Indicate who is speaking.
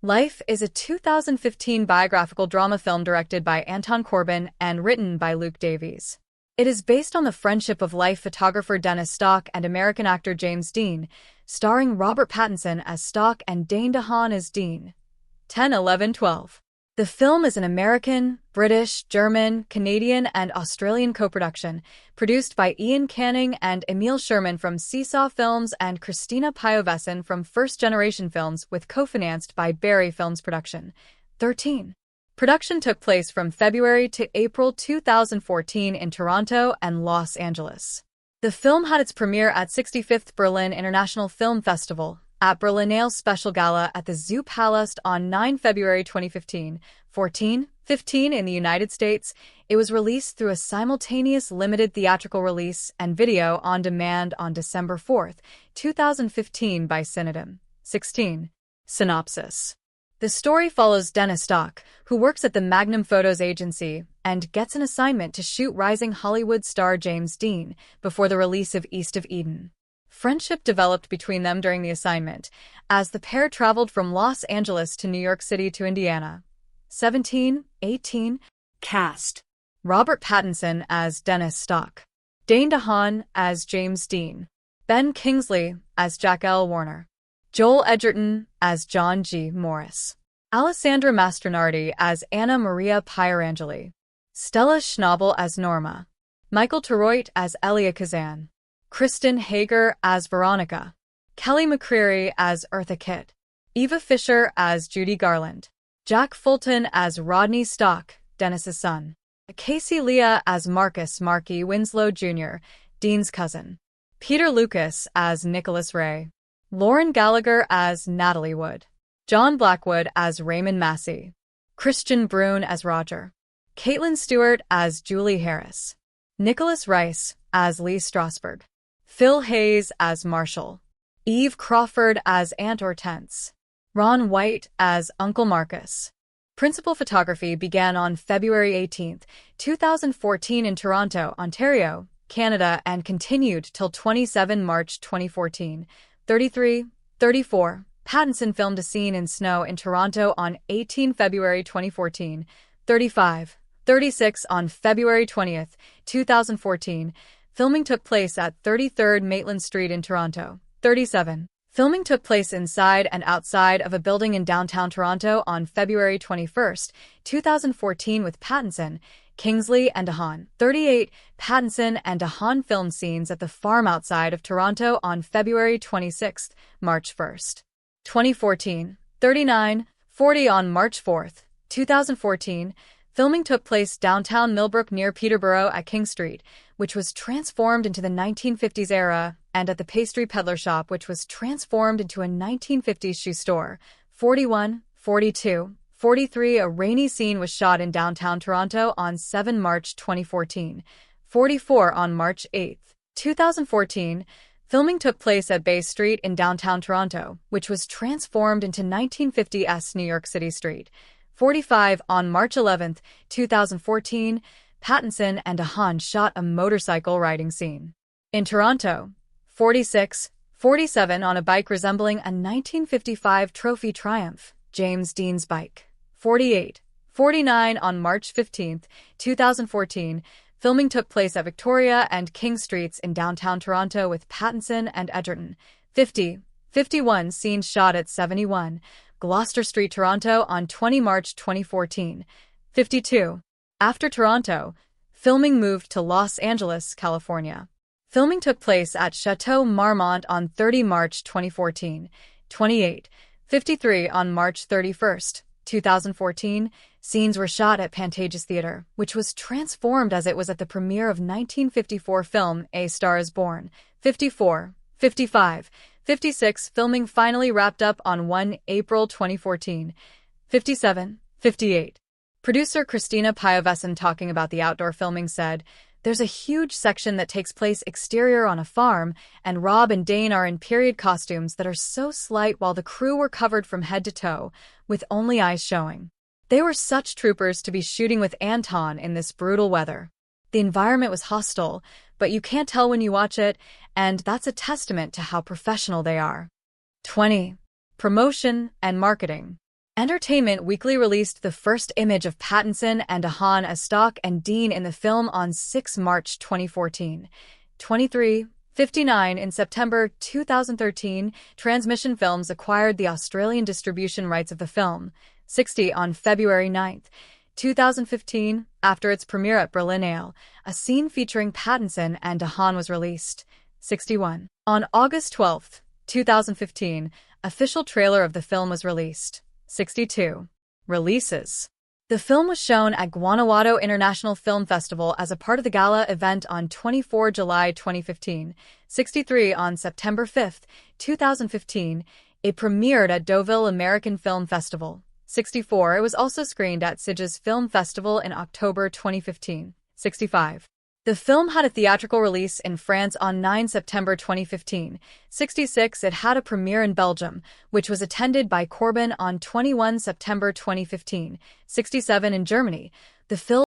Speaker 1: Life is a 2015 biographical drama film directed by Anton Corbijn and written by Luke Davies. It is based on the friendship of life photographer Dennis Stock and American actor James Dean, starring Robert Pattinson as Stock and Dane DeHaan as Dean. 10, 11, 12. The film is an American, British, German, Canadian, and Australian co-production, produced by Ian Canning and Emil Sherman from Seesaw Films and Christina Pyovesen from First Generation Films, with co-financed by Barry Films Production. 13. Production took place from February to April 2014 in Toronto and Los Angeles. The film had its premiere at 65th Berlin International Film Festival, at Berlinale Special Gala at the Zoopalast on 9 February 2015. 15 in the United States, it was released through a simultaneous limited theatrical release and video on demand on December 4, 2015 by Cinedom. 16. Synopsis. The story follows Dennis Stock, who works at the Magnum Photos agency and gets an assignment to shoot rising Hollywood star James Dean before the release of East of Eden. Friendship developed between them during the assignment, as the pair traveled from Los Angeles to New York City to Indiana. 17, 18. Cast. Robert Pattinson as Dennis Stock. Dane DeHaan as James Dean. Ben Kingsley as Jack L. Warner. Joel Edgerton as John G. Morris. Alessandra Mastronardi as Anna Maria Pierangeli. Stella Schnabel as Norma. Michael Teroit as Elia Kazan. Kristen Hager as Veronica. Kelly McCreary as Eartha Kitt. Eva Fisher as Judy Garland. Jack Fulton as Rodney Stock, Dennis's son. Casey Leah as Marcus Markey Winslow Jr., Dean's cousin. Peter Lucas as Nicholas Ray. Lauren Gallagher as Natalie Wood. John Blackwood as Raymond Massey. Christian Brune as Roger. Caitlin Stewart as Julie Harris. Nicholas Rice as Lee Strasberg. Phil Hayes as Marshall. Eve Crawford as Aunt Hortense. Ron White as Uncle Marcus. Principal photography began on February 18, 2014 in Toronto, Ontario, Canada, and continued till 27 March 2014. 33, 34. Pattinson filmed a scene in snow in Toronto on 18 February 2014. 35, 36. On February 20, 2014, filming took place at 33rd Maitland Street in Toronto. 37. Filming took place inside and outside of a building in downtown Toronto on February 21, 2014 with Pattinson, Kingsley, and DeHaan. 38. Pattinson and DeHaan filmed scenes at the farm outside of Toronto on February 26, March 1, 2014. 39. 40. On March 4, 2014, filming took place downtown Millbrook near Peterborough at King Street, which was transformed into the 1950s era, and at the Pastry Peddler Shop, which was transformed into a 1950s shoe store. 41, 42, 43. A rainy scene was shot in downtown Toronto on 7 March 2014. 44. On March 8, 2014, filming took place at Bay Street in downtown Toronto, which was transformed into 1950s New York City Street. 45. On March 11, 2014, Pattinson and DeHaan shot a motorcycle riding scene in Toronto. 46, 47. On a bike resembling a 1955 Trophy Triumph, James Dean's bike. 48, 49. On March 15, 2014, filming took place at Victoria and King Streets in downtown Toronto with Pattinson and Edgerton. 50, 51. Scenes shot at 71 Gloucester Street, Toronto on 20 March 2014. 52. After Toronto, filming moved to Los Angeles, California. Filming took place at Chateau Marmont on 30 March 2014. 28. 53. On March 31, 2014, scenes were shot at Pantages Theatre, which was transformed as it was at the premiere of 1954 film A Star is Born. 54. 55. 56. Filming finally wrapped up on 1 April 2014. 57. 58. Producer Christina Pyovesen, talking about the outdoor filming, said, "There's a huge section that takes place exterior on a farm, and Rob and Dane are in period costumes that are so slight while the crew were covered from head to toe, with only eyes showing. They were such troopers to be shooting with Anton in this brutal weather. The environment was hostile, but you can't tell when you watch it, and that's a testament to how professional they are." 20. Promotion and marketing. Entertainment Weekly released the first image of Pattinson and DeHaan as Stock and Dean in the film on 6 March 2014. 23:59 in September 2013, Transmission Films acquired the Australian distribution rights of the film. 60 on February 9, 2015, after its premiere at Berlinale, a scene featuring Pattinson and DeHaan was released. 61. On August 12, 2015, official trailer of the film was released. 62. Releases. The film was shown at Guanajuato International Film Festival as a part of the gala event on 24 July 2015. 63. On September 5, 2015, it premiered at Deauville American Film Festival. 64. It was also screened at Sitges Film Festival in October 2015. 65. The film had a theatrical release in France on 9 September 2015. 66. It had a premiere in Belgium, which was attended by Corbin on 21 September 2015. 67. In Germany, the film